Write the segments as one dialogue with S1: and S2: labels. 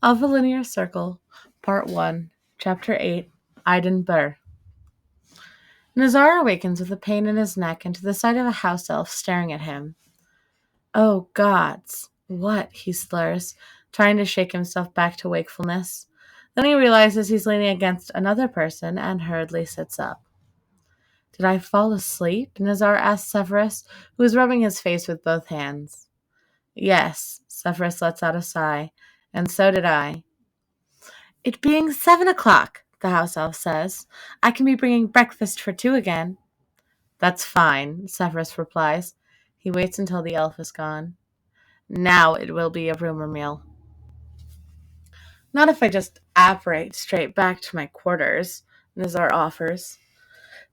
S1: Of a Linear Circle, Part 1, Chapter 8, Eidyn Buhr. Nazar awakens with a pain in his neck and to the sight of a house elf staring at him. Oh, gods, what, he slurs, trying to shake himself back to wakefulness. Then he realizes he's leaning against another person and hurriedly sits up. Did I fall asleep? Nazar asks Severus, who is rubbing his face with both hands. Yes, Severus lets out a sigh, and so did I. It being 7 o'clock, the house elf says. I can be bringing breakfast for 2 again. That's fine, Severus replies. He waits until the elf is gone. Now it will be a rumor meal. Not if I just apparate straight back to my quarters, Nazar offers.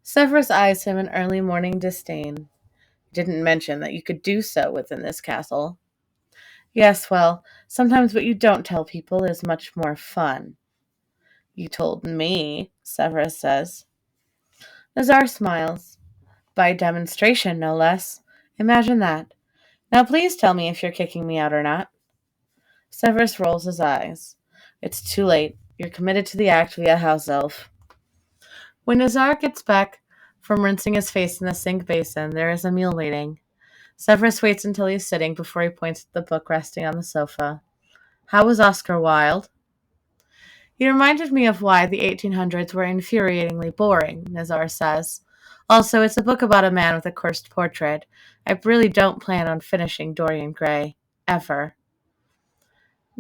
S1: Severus eyes him in early morning disdain. Didn't mention that you could do so within this castle. Yes, well, sometimes what you don't tell people is much more fun. You told me, Severus says. Nazar smiles. By demonstration, no less. Imagine that. Now please tell me if you're kicking me out or not. Severus rolls his eyes. It's too late. You're committed to the act via house elf. When Nazar gets back from rinsing his face in the sink basin, there is a meal waiting. Severus waits until he's sitting before he points at the book resting on the sofa. How was Oscar Wilde? He reminded me of why the 1800s were infuriatingly boring, Nazar says. Also, it's a book about a man with a cursed portrait. I really don't plan on finishing Dorian Gray. Ever.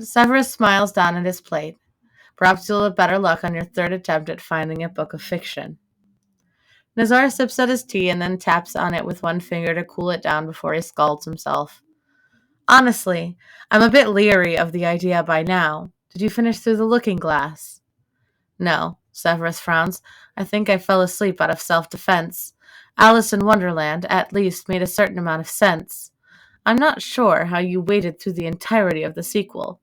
S1: Severus smiles down at his plate. Perhaps you'll have better luck on your third attempt at finding a book of fiction. Nazar sips at his tea and then taps on it with one finger to cool it down before he scalds himself. Honestly, I'm a bit leery of the idea by now. Did you finish through the looking glass? No, Severus frowns. I think I fell asleep out of self-defense. Alice in Wonderland, at least, made a certain amount of sense. I'm not sure how you waded through the entirety of the sequel.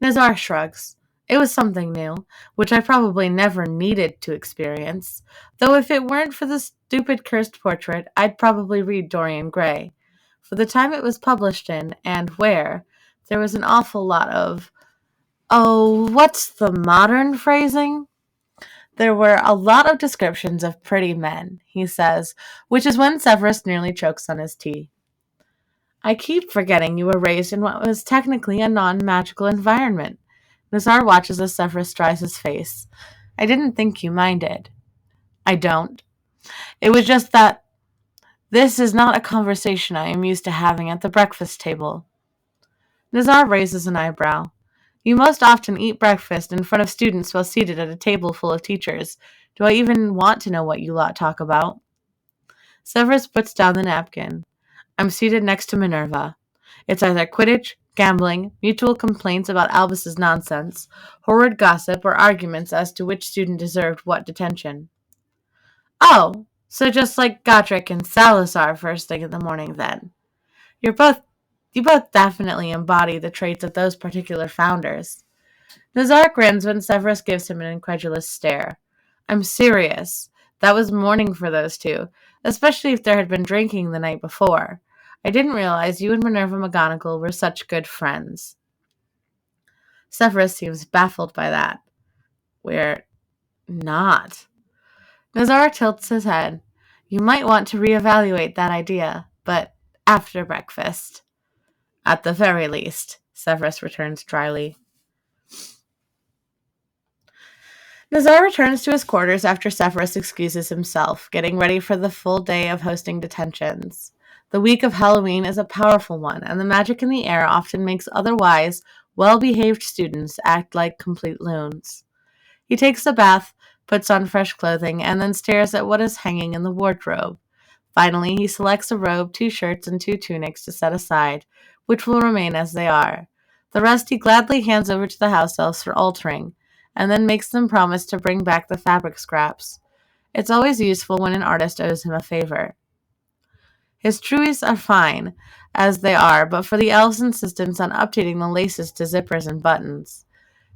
S1: Nazar shrugs. It was something new, which I probably never needed to experience, though if it weren't for the stupid cursed portrait, I'd probably read Dorian Gray. For the time it was published in, and where, there was an awful lot of, what's the modern phrasing? There were a lot of descriptions of pretty men, he says, which is when Severus nearly chokes on his tea. I keep forgetting you were raised in what was technically a non-magical environment. Nazar watches as Severus dries his face. I didn't think you minded. I don't. It was just that this is not a conversation I am used to having at the breakfast table. Nazar raises an eyebrow. You most often eat breakfast in front of students while seated at a table full of teachers. Do I even want to know what you lot talk about? Severus puts down the napkin. I'm seated next to Minerva. It's either Quidditch, gambling, mutual complaints about Albus's nonsense, horrid gossip, or arguments as to which student deserved what detention. Oh, so just like Gotrek and Salazar first thing in the morning then. You both definitely embody the traits of those particular founders. Nazar grins when Severus gives him an incredulous stare. I'm serious. That was morning for those two, especially if there had been drinking the night before. I didn't realize you and Minerva McGonagall were such good friends. Severus seems baffled by that. We're not. Nazar tilts his head. You might want to reevaluate that idea, but after breakfast. At the very least, Severus returns dryly. Nazar returns to his quarters after Severus excuses himself, getting ready for the full day of hosting detentions. The week of Halloween is a powerful one, and the magic in the air often makes otherwise well-behaved students act like complete loons. He takes a bath, puts on fresh clothing, and then stares at what is hanging in the wardrobe. Finally, he selects a robe, 2 shirts, and 2 tunics to set aside, which will remain as they are. The rest he gladly hands over to the house elves for altering, and then makes them promise to bring back the fabric scraps. It's always useful when an artist owes him a favor. His trues are fine, as they are, but for the elves' insistence on updating the laces to zippers and buttons.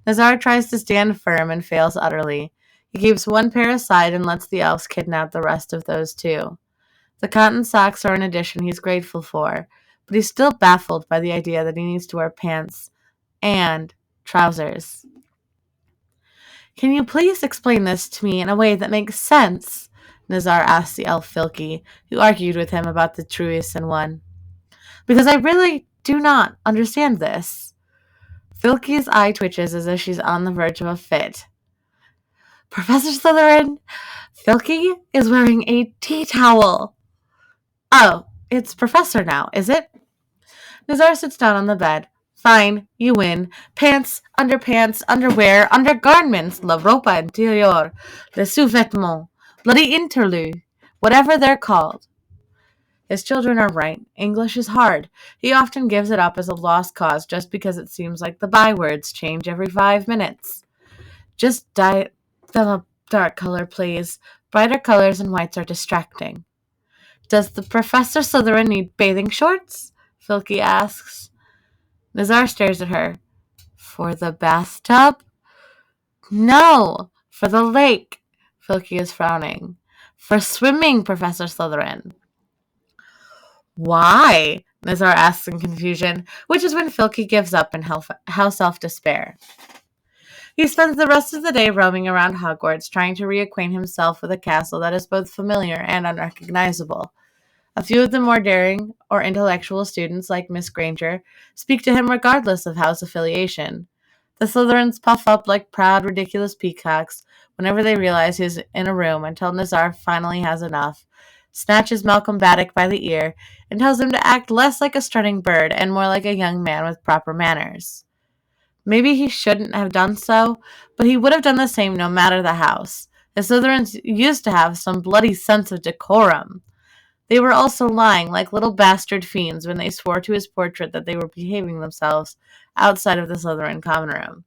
S1: Nazar tries to stand firm and fails utterly. He keeps 1 pair aside and lets the elves kidnap the rest of those 2. The cotton socks are an addition he's grateful for, but he's still baffled by the idea that he needs to wear pants and trousers. Can you please explain this to me in a way that makes sense? Nazar asked the elf Filky, who argued with him about the truest and one. Because I really do not understand this. Filky's eye twitches as if she's on the verge of a fit. Professor Slytherin, Filky is wearing a tea towel. Oh, it's Professor now, is it? Nazar sits down on the bed. Fine, you win. Pants, underpants, underwear, undergarments, la ropa interior, le sous-vêtements, bloody interlude, whatever they're called. His children are right. English is hard. He often gives it up as a lost cause just because it seems like the bywords change every 5 minutes. Just dye them a dark color, please. Brighter colors and whites are distracting. Does the Professor Slytherin need bathing shorts? Filky asks. Nazar stares at her. For the bathtub? No, for the lake. Filky is frowning. For swimming, Professor Slytherin. Why? Nazar asks in confusion, which is when Filky gives up in house elf despair. He spends the rest of the day roaming around Hogwarts, trying to reacquaint himself with a castle that is both familiar and unrecognizable. A few of the more daring or intellectual students, like Miss Granger, speak to him regardless of house affiliation. The Slytherins puff up like proud, ridiculous peacocks whenever they realize he's in a room until Nazar finally has enough, snatches Malcolm Baddock by the ear, and tells him to act less like a strutting bird and more like a young man with proper manners. Maybe he shouldn't have done so, but he would have done the same no matter the house. The Slytherins used to have some bloody sense of decorum. They were also lying like little bastard fiends when they swore to his portrait that they were behaving themselves outside of the Slytherin common room.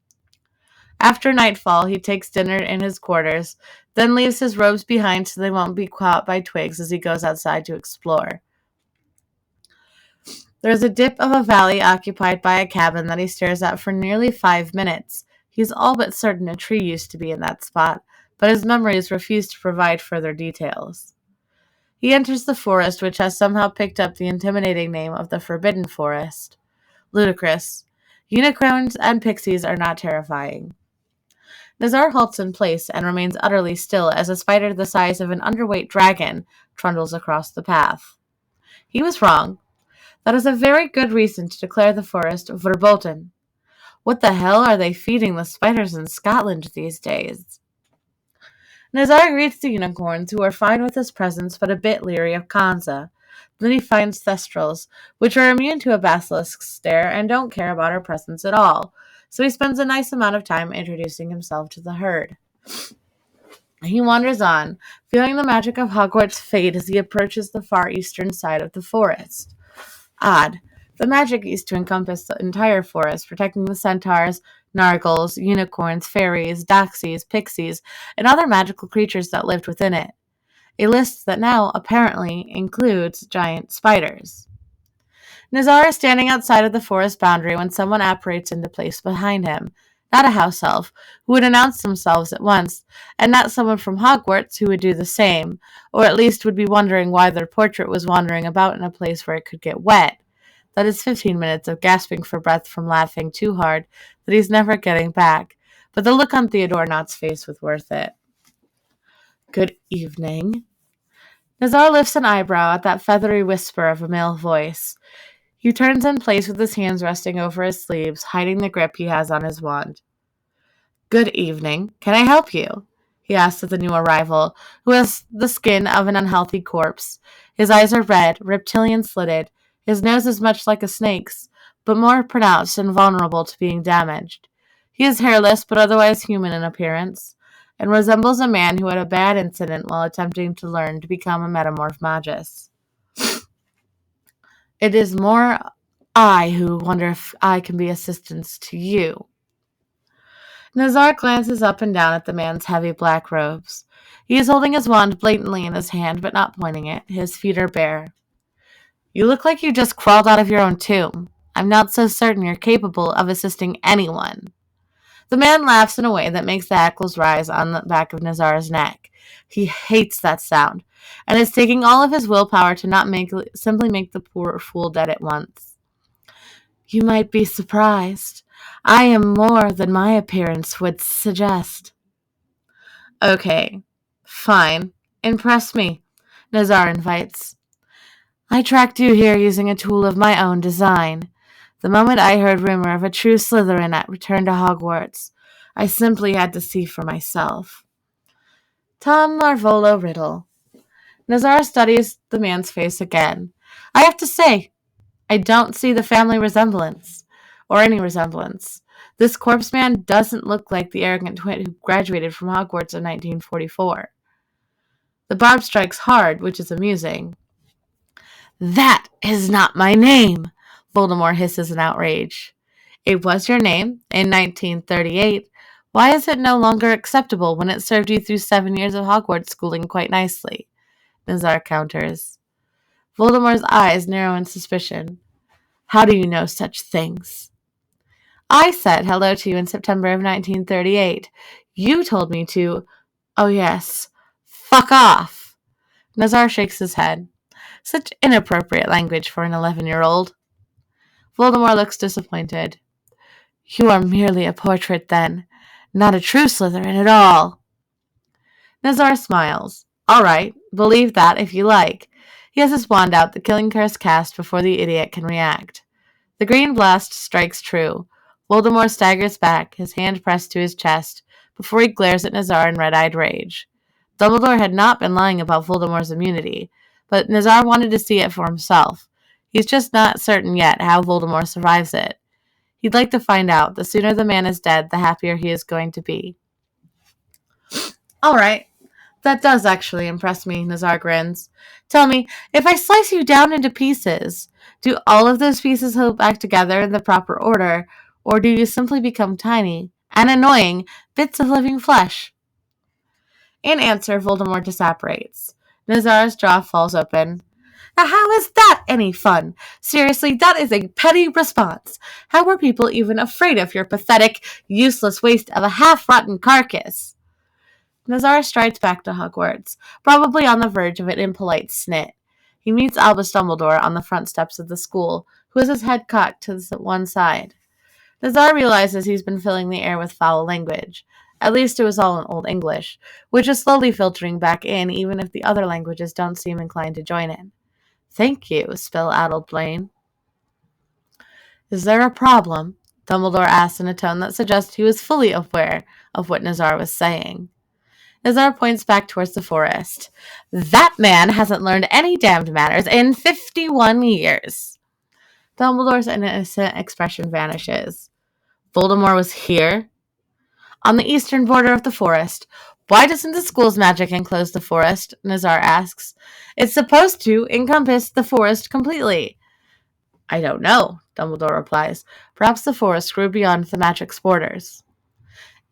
S1: After nightfall, he takes dinner in his quarters, then leaves his robes behind so they won't be caught by twigs as he goes outside to explore. There is a dip of a valley occupied by a cabin that he stares at for nearly 5 minutes. He's all but certain a tree used to be in that spot, but his memories refuse to provide further details. He enters the forest, which has somehow picked up the intimidating name of the Forbidden Forest. Ludicrous. Unicorns and pixies are not terrifying. Nazar halts in place and remains utterly still as a spider the size of an underweight dragon trundles across the path. He was wrong. That is a very good reason to declare the forest verboten. What the hell are they feeding the spiders in Scotland these days? Nazar greets the unicorns, who are fine with his presence but a bit leery of Kanza. Then he finds Thestrals, which are immune to a basilisk's stare and don't care about her presence at all, so he spends a nice amount of time introducing himself to the herd. He wanders on, feeling the magic of Hogwarts fade as he approaches the far eastern side of the forest. Odd. The magic used to encompass the entire forest, protecting the centaurs, nargles, unicorns, fairies, doxies, pixies, and other magical creatures that lived within it. A list that now apparently includes giant spiders. Nazar is standing outside of the forest boundary when someone apparates into place behind him. Not a house elf, who would announce themselves at once, and not someone from Hogwarts who would do the same, or at least would be wondering why their portrait was wandering about in a place where it could get wet. That is 15 minutes of gasping for breath from laughing too hard that he's never getting back, but the look on Theodore Knott's face was worth it. Good evening. Nazar lifts an eyebrow at that feathery whisper of a male voice. He turns in place with his hands resting over his sleeves, hiding the grip he has on his wand. Good evening. Can I help you? He asks of the new arrival, who has the skin of an unhealthy corpse. His eyes are red, reptilian-slitted. His nose is much like a snake's, but more pronounced and vulnerable to being damaged. He is hairless, but otherwise human in appearance, and resembles a man who had a bad incident while attempting to learn to become a metamorph magus. It is more I who wonder if I can be assistance to you. Nazar glances up and down at the man's heavy black robes. He is holding his wand blatantly in his hand, but not pointing it. His feet are bare. You look like you just crawled out of your own tomb. I'm not so certain you're capable of assisting anyone. The man laughs in a way that makes the hackles rise on the back of Nazar's neck. He hates that sound, and is taking all of his willpower to not simply make the poor fool dead at once. You might be surprised. I am more than my appearance would suggest. Okay, fine. Impress me, Nazar invites. I tracked you here using a tool of my own design. The moment I heard rumor of a true Slytherin at return to Hogwarts, I simply had to see for myself. Tom Marvolo Riddle. Nazar studies the man's face again. I have to say, I don't see the family resemblance, or any resemblance. This corpse man doesn't look like the arrogant twit who graduated from Hogwarts in 1944. The barb strikes hard, which is amusing. That is not my name, Voldemort hisses in outrage. It was your name in 1938. Why is it no longer acceptable when it served you through 7 years of Hogwarts schooling quite nicely? Nazar counters. Voldemort's eyes narrow in suspicion. How do you know such things? I said hello to you in September of 1938. You told me to... Oh, yes. Fuck off. Nazar shakes his head. Such inappropriate language for an 11-year-old. Voldemort looks disappointed. You are merely a portrait, then. Not a true Slytherin at all. Nazar smiles. All right, believe that if you like. He has his wand out, the killing curse cast before the idiot can react. The green blast strikes true. Voldemort staggers back, his hand pressed to his chest, before he glares at Nazar in red-eyed rage. Dumbledore had not been lying about Voldemort's immunity, but Nazar wanted to see it for himself. He's just not certain yet how Voldemort survives it. He'd like to find out. The sooner the man is dead, the happier he is going to be. All right. That does actually impress me, Nazar grins. Tell me, if I slice you down into pieces, do all of those pieces hold back together in the proper order, or do you simply become tiny and annoying bits of living flesh? In answer, Voldemort disapparates. Nazar's jaw falls open. Now how is that any fun? Seriously, that is a petty response. How were people even afraid of your pathetic, useless waste of a half-rotten carcass? Nazar strides back to Hogwarts, probably on the verge of an impolite snit. He meets Albus Dumbledore on the front steps of the school, who has his head cocked to one side. Nazar realizes he's been filling the air with foul language. At least it was all in Old English, which is slowly filtering back in even if the other languages don't seem inclined to join in. Thank you, spill-addled Blaine. Is there a problem? Dumbledore asked in a tone that suggests he was fully aware of what Nazar was saying. Nazar points back towards the forest. That man hasn't learned any damned manners in 51 years. Dumbledore's innocent expression vanishes. Voldemort was here? On the eastern border of the forest. Why doesn't the school's magic enclose the forest? Nazar asks. It's supposed to encompass the forest completely. I don't know, Dumbledore replies. Perhaps the forest grew beyond the magic's borders.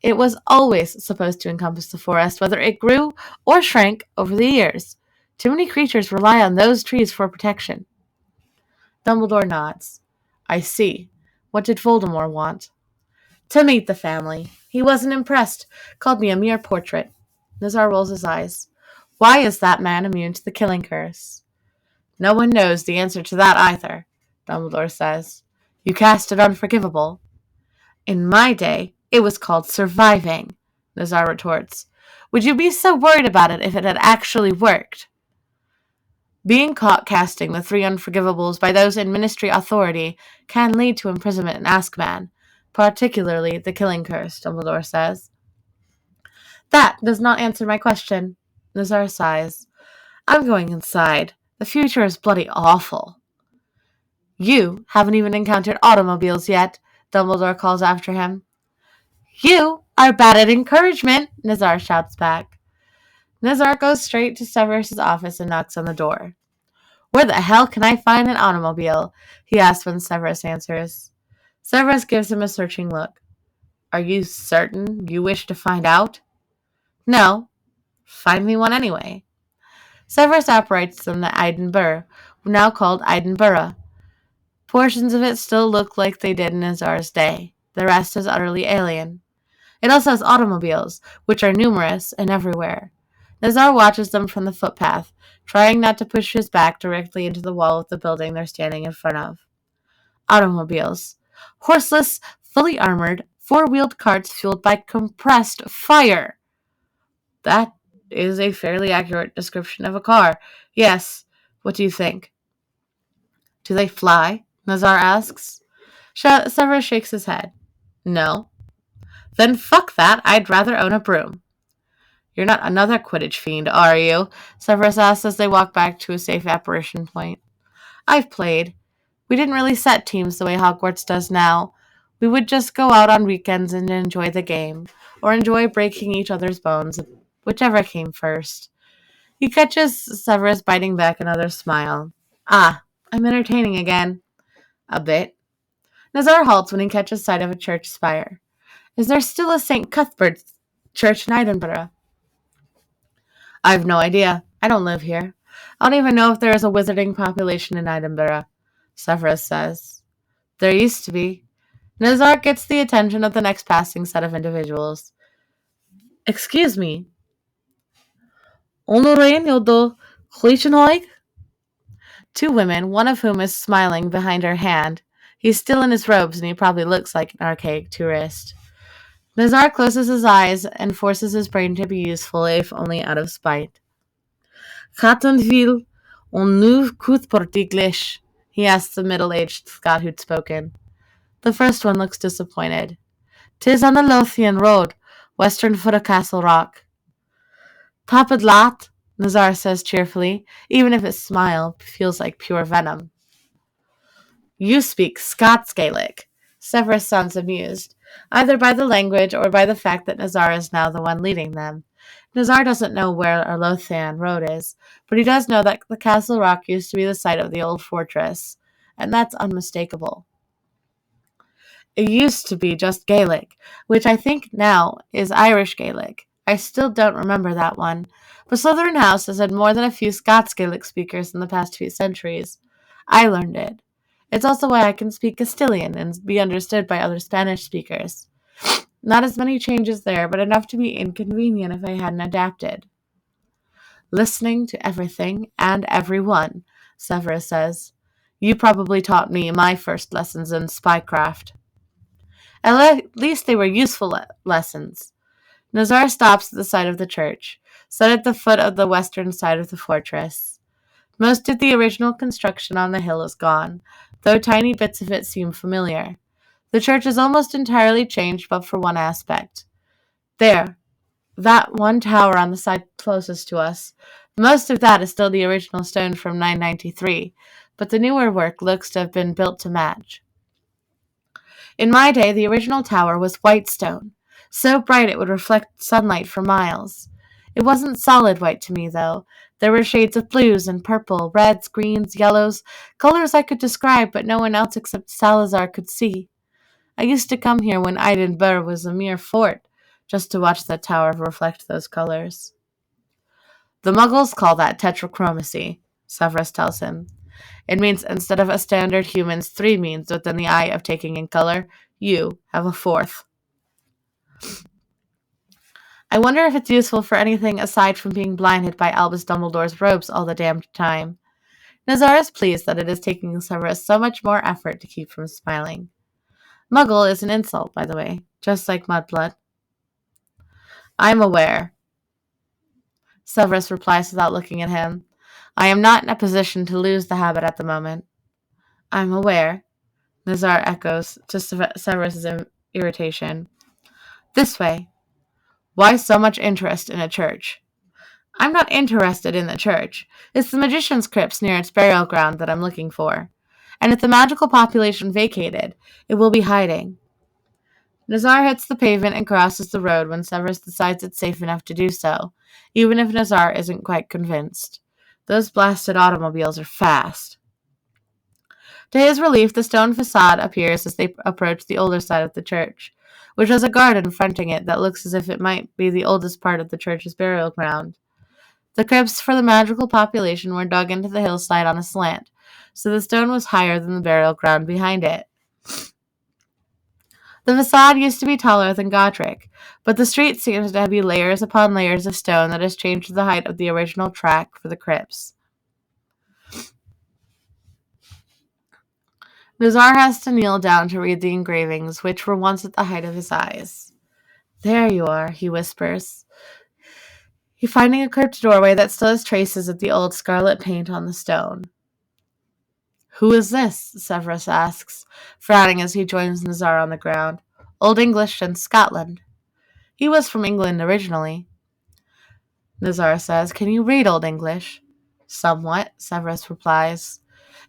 S1: It was always supposed to encompass the forest, whether it grew or shrank over the years. Too many creatures rely on those trees for protection. Dumbledore nods. I see. What did Voldemort want? To meet the family. He wasn't impressed. Called me a mere portrait. Nazar rolls his eyes. Why is that man immune to the killing curse? No one knows the answer to that either, Dumbledore says. You cast it unforgivable. In my day, it was called surviving, Nazar retorts. Would you be so worried about it if it had actually worked? Being caught casting the 3 unforgivables by those in ministry authority can lead to imprisonment in Azkaban, particularly the killing curse, Dumbledore says. That does not answer my question, Nazar sighs. I'm going inside. The future is bloody awful. You haven't even encountered automobiles yet, Dumbledore calls after him. You are bad at encouragement, Nazar shouts back. Nazar goes straight to Severus's office and knocks on the door. Where the hell can I find an automobile? He asks when Severus answers. Severus gives him a searching look. Are you certain you wish to find out? No. Find me one anyway. Severus operates from the Eidyn Buhr, now called Edinburgh. Portions of it still look like they did in Nazar's day. The rest is utterly alien. It also has automobiles, which are numerous and everywhere. Nazar watches them from the footpath, trying not to push his back directly into the wall of the building they're standing in front of. Automobiles. Horseless, fully armored, four-wheeled carts fueled by compressed fire. That is a fairly accurate description of a car. Yes. What do you think? Do they fly? Nazar asks. Severus shakes his head. No. Then fuck that. I'd rather own a broom. You're not another Quidditch fiend, are you? Severus asks as they walk back to a safe apparition point. I've played. We didn't really set teams the way Hogwarts does now. We would just go out on weekends and enjoy the game, or enjoy breaking each other's bones, whichever came first. He catches Severus biting back another smile. Ah, I'm entertaining again. A bit. Nazar halts when he catches sight of a church spire. Is there still a Saint Cuthbert church in Edinburgh? I've no idea. I don't live here. I don't even know if there is a wizarding population in Edinburgh, Severus says. There used to be. Nazar gets the attention of the next passing set of individuals. Excuse me. Urrainn do chuideachadh? Two women, one of whom is smiling behind her hand. He's still in his robes and he probably looks like an archaic tourist. Nazar closes his eyes and forces his brain to be useful, if only out of spite. Cait bheil Naomh Cuthbert eaglais? He asks the middle-aged Scot who'd spoken. The first one looks disappointed. 'Tis on the Lothian road, western foot of Castle Rock. Tapadh leat, Nazar says cheerfully, even if his smile feels like pure venom. You speak Scots Gaelic. Severus sounds amused, either by the language or by the fact that Nazar is now the one leading them. Nazar doesn't know where a Lothian road is, but he does know that the Castle Rock used to be the site of the old fortress, and that's unmistakable. It used to be just Gaelic, which I think now is Irish Gaelic. I still don't remember that one, but Slytherin House has had more than a few Scots Gaelic speakers in the past few centuries. I learned it. It's also why I can speak Castilian and be understood by other Spanish speakers. Not as many changes there, but enough to be inconvenient if I hadn't adapted. Listening to everything and everyone, Severus says. You probably taught me my first lessons in spycraft. At least they were useful lessons. Nazar stops at the side of the church, set at the foot of the western side of the fortress. Most of the original construction on the hill is gone, though tiny bits of it seem familiar. The church is almost entirely changed but for one aspect. There, that one tower on the side closest to us. Most of that is still the original stone from 993, but the newer work looks to have been built to match. In my day, the original tower was white stone, so bright it would reflect sunlight for miles. It wasn't solid white to me, though. There were shades of blues and purple, reds, greens, yellows, colors I could describe but no one else except Salazar could see. I used to come here when Eidyn was a mere fort, just to watch that tower reflect those colors. The Muggles call that tetrachromacy, Severus tells him. It means instead of a standard human's three means within the eye of taking in color, you have a fourth. I wonder if it's useful for anything aside from being blinded by Albus Dumbledore's robes all the damned time. Nazar is pleased that it is taking Severus so much more effort to keep from smiling. Muggle is an insult, by the way, just like mudblood. I'm aware, Severus replies without looking at him. I am not in a position to lose the habit at the moment. I'm aware, Nazar echoes to Severus's irritation. This way. Why so much interest in a church? I'm not interested in the church. It's the magician's crypts near its burial ground that I'm looking for. And if the magical population vacated, it will be hiding. Nazar hits the pavement and crosses the road when Severus decides it's safe enough to do so, even if Nazar isn't quite convinced. Those blasted automobiles are fast. To his relief, the stone facade appears as they approach the older side of the church, which has a garden fronting it that looks as if it might be the oldest part of the church's burial ground. The crypts for the magical population were dug into the hillside on a slant, so the stone was higher than the burial ground behind it. The facade used to be taller than Godric, but the street seems to be layers upon layers of stone that has changed the height of the original track for the crypts. Nazar has to kneel down to read the engravings, which were once at the height of his eyes. There you are, he whispers. He finding a curved doorway that still has traces of the old scarlet paint on the stone. Who is this? Severus asks, frowning as he joins Nazar on the ground. Old English and Scotland. He was from England originally. Nazar says, Can you read Old English? Somewhat, Severus replies.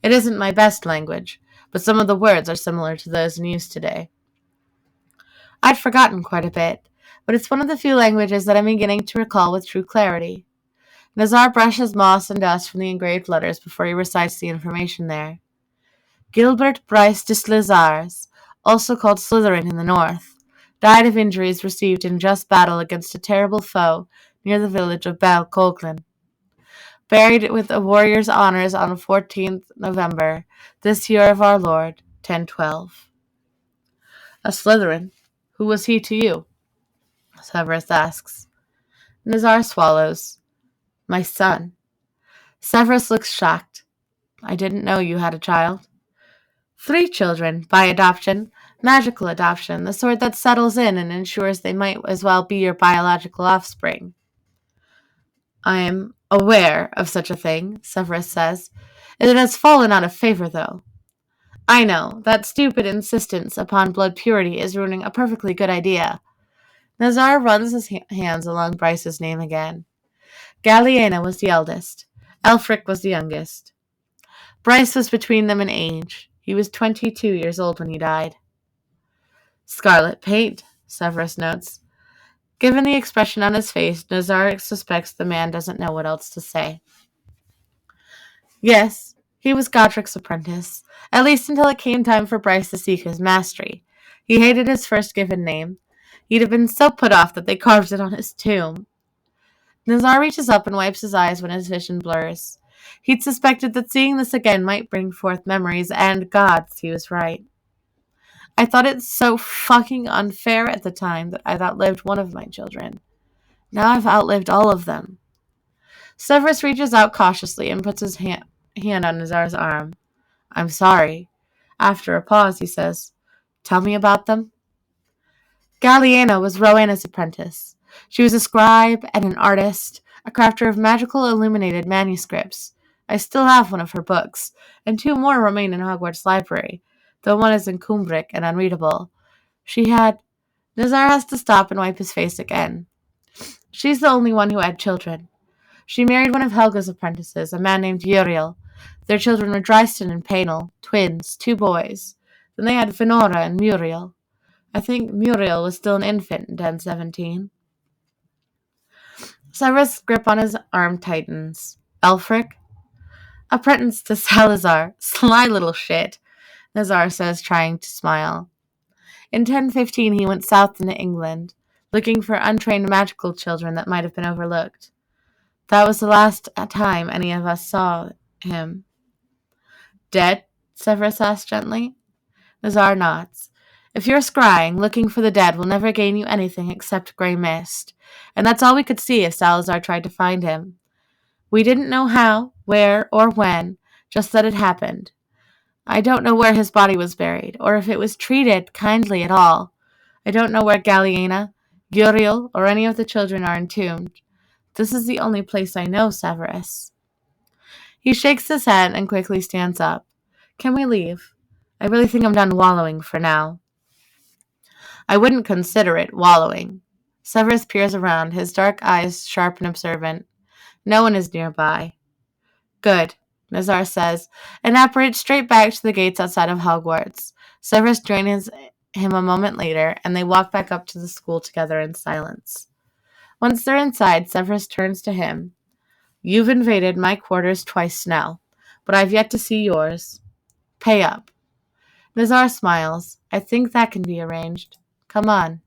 S1: It isn't my best language, but some of the words are similar to those in use today. I'd forgotten quite a bit, but it's one of the few languages that I'm beginning to recall with true clarity. Nazar brushes moss and dust from the engraved letters before he recites the information there. Gilbert Bryce de Slizars, also called Slytherin in the north, died of injuries received in just battle against a terrible foe near the village of bheil, buried with a warrior's honors on 14th November, this year of our Lord, 1012. A Slytherin? Who was he to you? Severus asks. Nazar swallows. My son. Severus looks shocked. I didn't know you had a child. 3 children, by adoption, magical adoption, the sort that settles in and ensures they might as well be your biological offspring. I am aware of such a thing, Severus says. It has fallen out of favor, though. I know, that stupid insistence upon blood purity is ruining a perfectly good idea. Nazar runs his hands along Bryce's name again. Galliena was the eldest. Elfric was the youngest. Bryce was between them in age. He was 22 years old when he died. Scarlet paint, Severus notes. Given the expression on his face, Nazar suspects the man doesn't know what else to say. Yes, he was Godric's apprentice, at least until it came time for Bryce to seek his mastery. He hated his first given name. He'd have been so put off that they carved it on his tomb. Nazar reaches up and wipes his eyes when his vision blurs. He'd suspected that seeing this again might bring forth memories, and gods, he was right. I thought it so fucking unfair at the time that I'd outlived one of my children. Now I've outlived all of them. Severus reaches out cautiously and puts his hand on Nazar's arm. I'm sorry. After a pause, he says, Tell me about them. Galliena was Rowanna's apprentice. She was a scribe and an artist, a crafter of magical illuminated manuscripts. I still have one of her books, and 2 more remain in Hogwarts library, though one is encumbric and unreadable. Nazar has to stop and wipe his face again. She's the only one who had children. She married one of Helga's apprentices, a man named Uriel. Their children were Dryston and Painel, twins, 2 boys. Then they had Finora and Muriel. I think Muriel was still an infant in 1017. Severus' grip on his arm tightens. Elfric? Apprentice to Salazar. Sly little shit, Nazar says, trying to smile. In 1015 he went south into England, looking for untrained magical children that might have been overlooked. That was the last time any of us saw him. Dead? Severus asks gently. Nazar nods. If you're scrying, looking for the dead will never gain you anything except grey mist, and that's all we could see if Salazar tried to find him. We didn't know how, where, or when, just that it happened. I don't know where his body was buried, or if it was treated kindly at all. I don't know where Galliena, Uriel, or any of the children are entombed. This is the only place I know, Severus. He shakes his head and quickly stands up. Can we leave? I really think I'm done wallowing for now. I wouldn't consider it wallowing. Severus peers around, his dark eyes sharp and observant. No one is nearby. Good, Nazar says, and apparates straight back to the gates outside of Hogwarts. Severus joins him a moment later, and they walk back up to the school together in silence. Once they're inside, Severus turns to him. You've invaded my quarters twice now, but I've yet to see yours. Pay up. Nazar smiles. I think that can be arranged. Come on.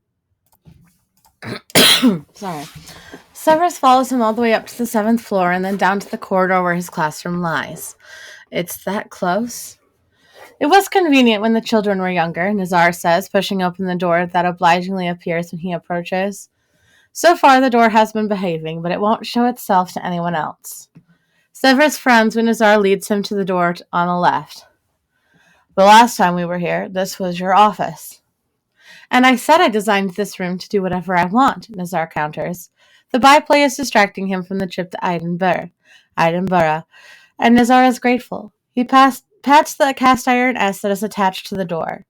S1: Sorry. Severus follows him all the way up to the 7th floor and then down to the corridor where his classroom lies. It's that close. It was convenient when the children were younger, Nazar says, pushing open the door that obligingly appears when he approaches. So far the door has been behaving, but it won't show itself to anyone else. Severus frowns when Nazar leads him to the door on the left. The last time we were here, this was your office. And I said I designed this room to do whatever I want, Nazar counters. The byplay is distracting him from the trip to Edinburgh, and Nazar is grateful. He pats the cast iron S that is attached to the door.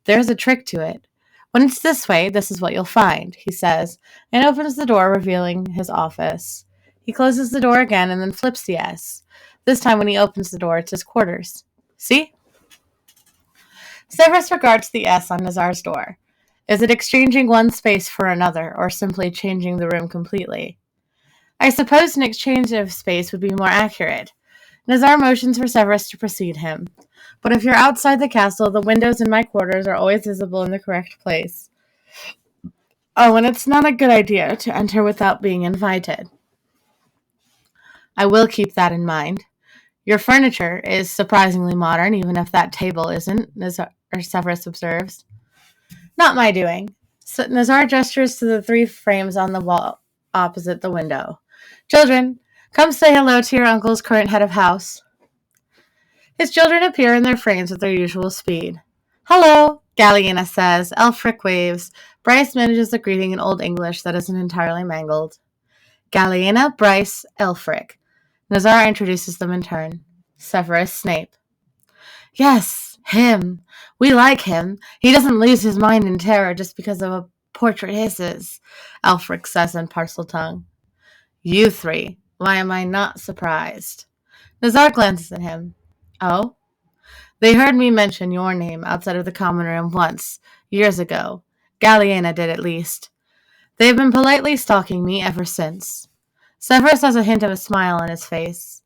S1: There's a trick to it. When it's this way, this is what you'll find, he says, and opens the door, revealing his office. He closes the door again and then flips the S. This time when he opens the door, it's his quarters. See? Severus regards the S on Nazar's door. Is it exchanging one space for another, or simply changing the room completely? I suppose an exchange of space would be more accurate. Nazar motions for Severus to precede him. But if you're outside the castle, the windows in my quarters are always visible in the correct place. Oh, and it's not a good idea to enter without being invited. I will keep that in mind. Your furniture is surprisingly modern, even if that table isn't, Severus observes. Not my doing. So Nazar gestures to the 3 frames on the wall opposite the window. Children, come say hello to your uncle's current head of house. His children appear in their frames with their usual speed. Hello, Galliena says. Elfric waves. Bryce manages the greeting in Old English that isn't entirely mangled. Galliena, Bryce, Elfric. Nazar introduces them in turn. Severus Snape. Yes, him. We like him. He doesn't lose his mind in terror just because of a portrait hisses, Elfric says in Parseltongue. You 3. Why am I not surprised? Nazar glances at him. Oh? They heard me mention your name outside of the common room once, years ago. Galliena did at least. They have been politely stalking me ever since. Severus has a hint of a smile on his face.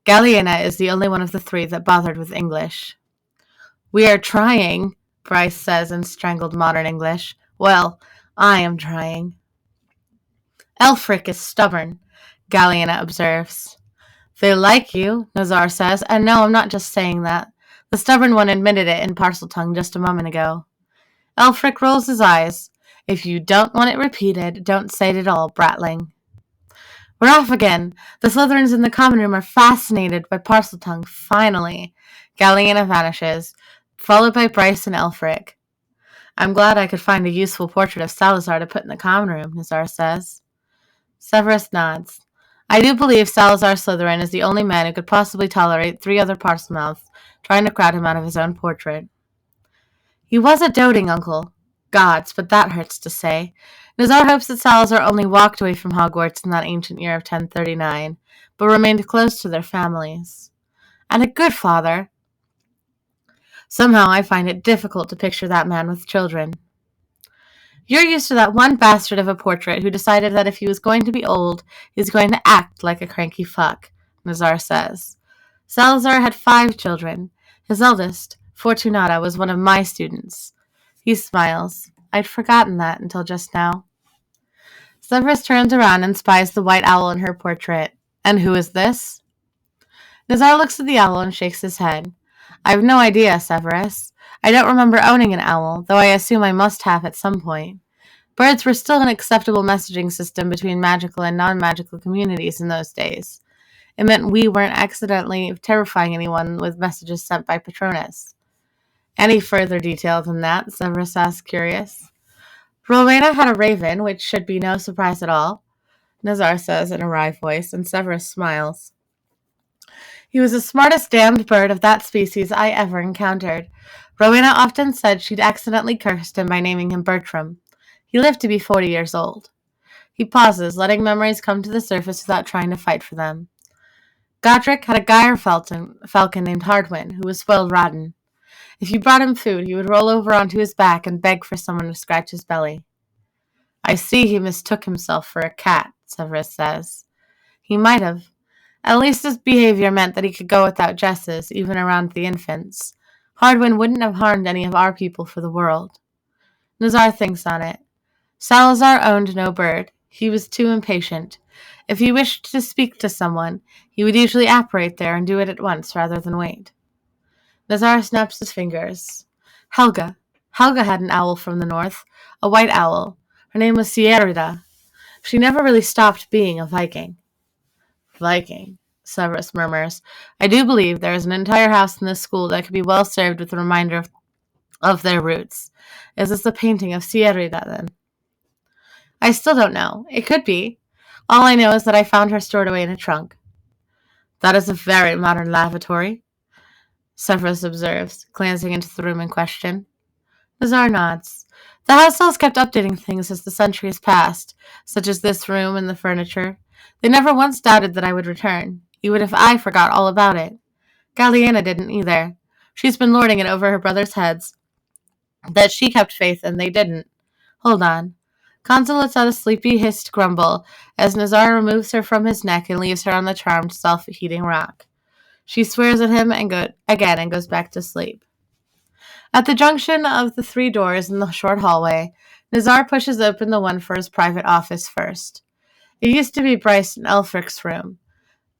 S1: Galliena is the only one of the 3 that bothered with English. We are trying, Bryce says in strangled modern English. Well, I am trying. Elfric is stubborn, Galliena observes. They like you, Nazar says, and no, I'm not just saying that. The stubborn one admitted it in Parseltongue just a moment ago. Elfric rolls his eyes. If you don't want it repeated, don't say it at all, Bratling. We're off again. The Slytherins in the common room are fascinated by Parseltongue. Finally, Galliena vanishes, followed by Bryce and Elfric. I'm glad I could find a useful portrait of Salazar to put in the common room, Nazar says. Severus nods. I do believe Salazar Slytherin is the only man who could possibly tolerate 3 other Parselmouths trying to crowd him out of his own portrait. He was a doting uncle. Gods, but that hurts to say. Nazar hopes that Salazar only walked away from Hogwarts in that ancient year of 1039, but remained close to their families. And a good father. Somehow I find it difficult to picture that man with children. You're used to that one bastard of a portrait who decided that if he was going to be old, he was going to act like a cranky fuck, Nazar says. Salazar had 5 children. His eldest, Fortunata, was one of my students. He smiles. I'd forgotten that until just now. Severus turns around and spies the white owl in her portrait. And who is this? Nazar looks at the owl and shakes his head. I've no idea, Severus. I don't remember owning an owl, though I assume I must have at some point. Birds were still an acceptable messaging system between magical and non-magical communities in those days. It meant we weren't accidentally terrifying anyone with messages sent by Patronus. Any further detail than that? Severus asks, curious. Rowena had a raven, which should be no surprise at all, Nazar says in a wry voice, and Severus smiles. He was the smartest damned bird of that species I ever encountered. Rowena often said she'd accidentally cursed him by naming him Bertram. He lived to be 40 years old. He pauses, letting memories come to the surface without trying to fight for them. Godric had a gyre falcon named Hardwin, who was spoiled rotten. If you brought him food, he would roll over onto his back and beg for someone to scratch his belly. I see he mistook himself for a cat, Severus says. He might have. At least his behavior meant that he could go without jesses, even around the infants. Hardwin wouldn't have harmed any of our people for the world. Nazar thinks on it. Salazar owned no bird. He was too impatient. If he wished to speak to someone, he would usually apparate there and do it at once rather than wait. Nazar snaps his fingers. Helga. Helga had an owl from the north, a white owl. Her name was Sierrida. She never really stopped being a Viking. Viking. Severus murmurs. I do believe there is an entire house in this school that could be well served with a reminder of their roots. Is this a painting of Sierrida, then? I still don't know. It could be. All I know is that I found her stored away in a trunk. That is a very modern lavatory, Severus observes, glancing into the room in question. Nazar nods. The house elves kept updating things as the centuries passed, such as this room and the furniture. They never once doubted that I would return, even if I forgot all about it. Galliana didn't either. She's been lording it over her brothers' heads that she kept faith and they didn't. Hold on. Consul lets out a sleepy hissed grumble as Nazar removes her from his neck and leaves her on the charmed, self-heating rock. She swears at him again and goes back to sleep. At the junction of the 3 doors in the short hallway, Nazar pushes open the one for his private office first. It used to be Bryce and Elfric's room.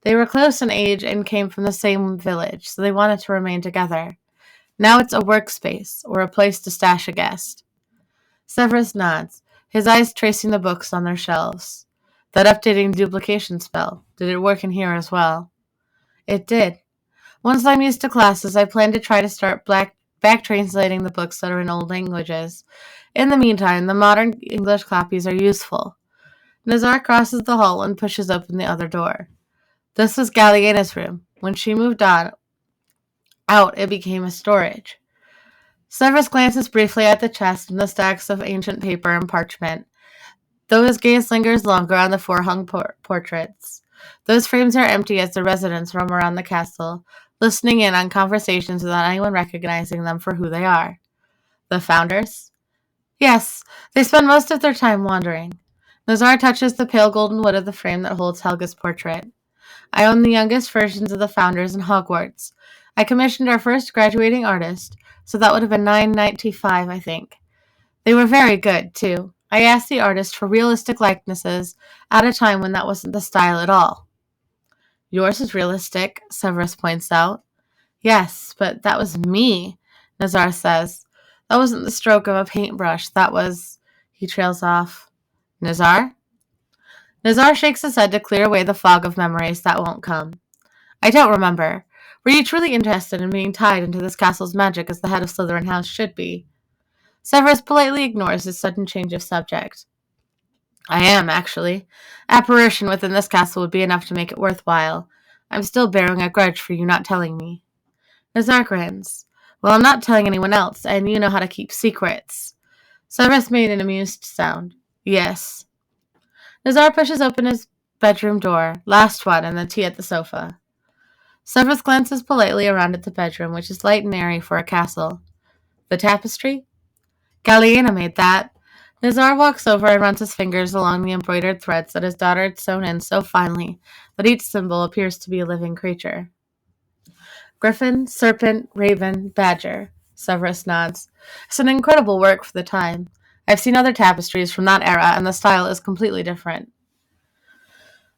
S1: They were close in age and came from the same village, so they wanted to remain together. Now it's a workspace, or a place to stash a guest. Severus nods, his eyes tracing the books on their shelves. That updating duplication spell, did it work in here as well? It did. Once I'm used to classes, I plan to try to start back translating the books that are in old languages. In the meantime, the modern English copies are useful. Nazar crosses the hall and pushes open the other door. This was Galliana's room. When she moved out, it became a storage. Severus glances briefly at the chest and the stacks of ancient paper and parchment, though his gaze lingers longer on the 4 hung portraits. Those frames are empty as the residents roam around the castle, listening in on conversations without anyone recognizing them for who they are. The founders? Yes, they spend most of their time wandering. Nazar touches the pale golden wood of the frame that holds Helga's portrait. I own the youngest versions of the founders in Hogwarts. I commissioned our first graduating artist, so that would have been 995, I think. They were very good, too. I asked the artist for realistic likenesses at a time when that wasn't the style at all. Yours is realistic, Severus points out. Yes, but that was me, Nazar says. That wasn't the stroke of a paintbrush. That was... He trails off. Nazar? Nazar shakes his head to clear away the fog of memories that won't come. I don't remember. Were you truly interested in being tied into this castle's magic as the head of Slytherin House should be? Severus politely ignores his sudden change of subject. I am, actually. Apparition within this castle would be enough to make it worthwhile. I'm still bearing a grudge for you not telling me. Nazar grins. Well, I'm not telling anyone else, and you know how to keep secrets. Severus made an amused sound. Yes. Nazar pushes open his bedroom door, last one, and the tea at the sofa. Severus glances politely around at the bedroom, which is light and airy for a castle. The tapestry? Galliana made that. Nazar walks over and runs his fingers along the embroidered threads that his daughter had sewn in so finely that each symbol appears to be a living creature. Griffin, serpent, raven, badger. Severus nods. It's an incredible work for the time. I've seen other tapestries from that era, and the style is completely different.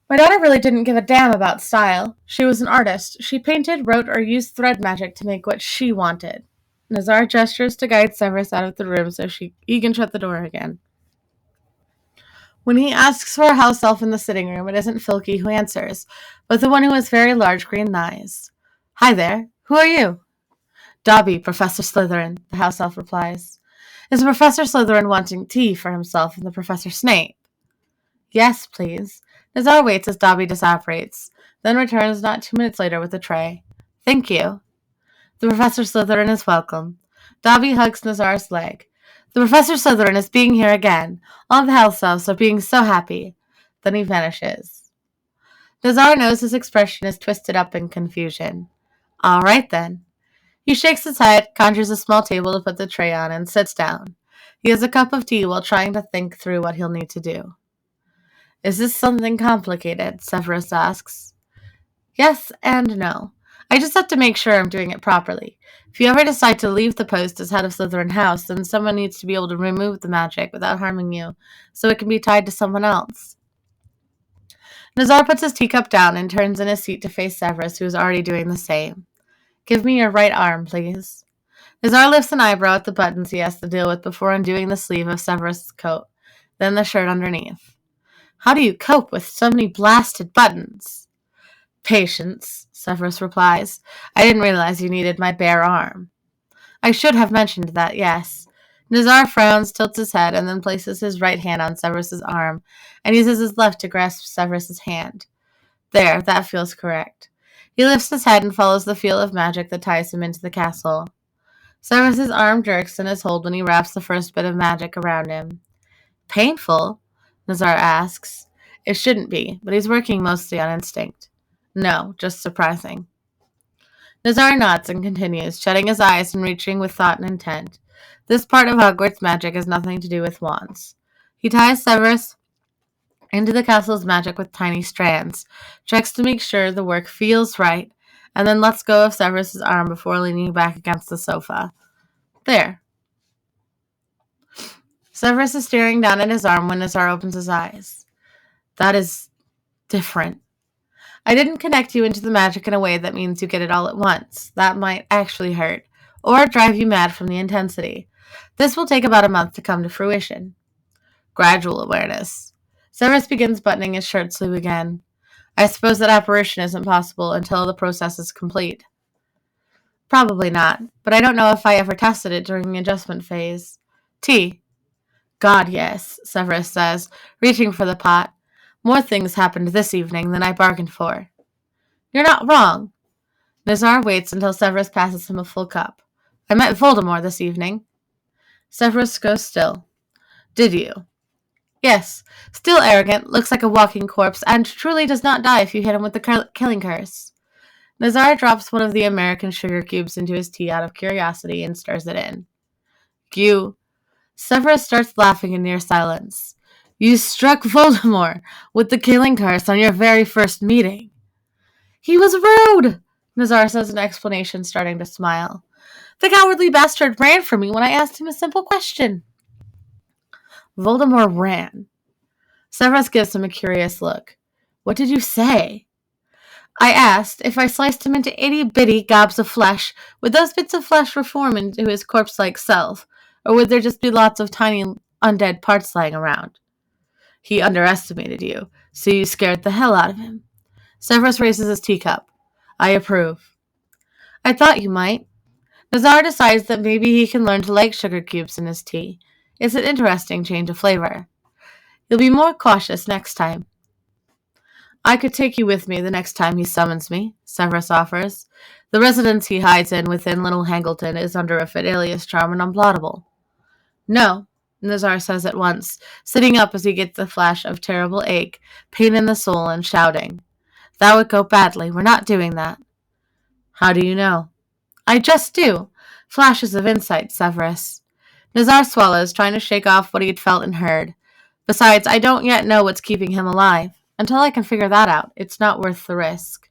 S1: My daughter really didn't give a damn about style. She was an artist. She painted, wrote, or used thread magic to make what she wanted. Nazar gestures to guide Severus out of the room so he can shut the door again. When he asks for a house elf in the sitting room, it isn't Filky who answers, but the one who has very large green eyes. Hi there. Who are you? Dobby, Professor Slytherin, the house elf replies. Is Professor Slytherin wanting tea for himself and the Professor Snape? Yes, please. Nazar waits as Dobby disapparates, then returns not 2 minutes later with a tray. Thank you. The Professor Slytherin is welcome. Dobby hugs Nazar's leg. The Professor Slytherin is being here again. All the house elves are being so happy. Then he vanishes. Nazar knows his expression is twisted up in confusion. All right, then. He shakes his head, conjures a small table to put the tray on, and sits down. He has a cup of tea while trying to think through what he'll need to do. Is this something complicated? Severus asks. Yes and no. I just have to make sure I'm doing it properly. If you ever decide to leave the post as head of Slytherin House, then someone needs to be able to remove the magic without harming you, so it can be tied to someone else. Nazar puts his teacup down and turns in his seat to face Severus, who is already doing the same. Give me your right arm, please. Nazar lifts an eyebrow at the buttons he has to deal with before undoing the sleeve of Severus' coat, then the shirt underneath. How do you cope with so many blasted buttons? Patience, Severus replies. I didn't realize you needed my bare arm. I should have mentioned that, yes. Nazar frowns, tilts his head, and then places his right hand on Severus's arm, and uses his left to grasp Severus's hand. There, that feels correct. He lifts his head and follows the feel of magic that ties him into the castle. Severus's arm jerks in his hold when he wraps the first bit of magic around him. Painful? Nazar asks. It shouldn't be, but he's working mostly on instinct. No, just surprising. Nazar nods and continues, shutting his eyes and reaching with thought and intent. This part of Hogwarts magic has nothing to do with wands. He ties Severus into the castle's magic with tiny strands, checks to make sure the work feels right, and then lets go of Severus's arm before leaning back against the sofa. There. Severus is staring down at his arm when Nazar opens his eyes. That is different. I didn't connect you into the magic in a way that means you get it all at once. That might actually hurt, or drive you mad from the intensity. This will take about a month to come to fruition. Gradual awareness. Severus begins buttoning his shirt sleeve again. I suppose that apparition isn't possible until the process is complete. Probably not, but I don't know if I ever tested it during the adjustment phase. Tea. God, yes, Severus says, reaching for the pot. More things happened this evening than I bargained for. You're not wrong. Nazar waits until Severus passes him a full cup. I met Voldemort this evening. Severus goes still. Did you? Yes. Still arrogant, looks like a walking corpse, and truly does not die if you hit him with the killing curse. Nazar drops one of the American sugar cubes into his tea out of curiosity and stirs it in. You. Severus starts laughing in near silence. You struck Voldemort with the killing curse on your very first meeting. He was rude, Nazar says in explanation, starting to smile. The cowardly bastard ran from me when I asked him a simple question. Voldemort ran. Severus gives him a curious look. What did you say? I asked if I sliced him into itty-bitty gobs of flesh, would those bits of flesh reform into his corpse-like self, or would there just be lots of tiny undead parts lying around? He underestimated you, so you scared the hell out of him. Severus raises his teacup. I approve. I thought you might. Nazar decides that maybe he can learn to like sugar cubes in his tea. It's an interesting change of flavor. You'll be more cautious next time. I could take you with me the next time he summons me, Severus offers. The residence he hides in within Little Hangleton is under a Fidelius charm and unplottable. No, Nazar says at once, sitting up as he gets a flash of terrible ache, pain in the soul, and shouting. That would go badly. We're not doing that. How do you know? I just do. Flashes of insight, Severus. Nazar swallows, trying to shake off what he'd felt and heard. Besides, I don't yet know what's keeping him alive. Until I can figure that out, it's not worth the risk.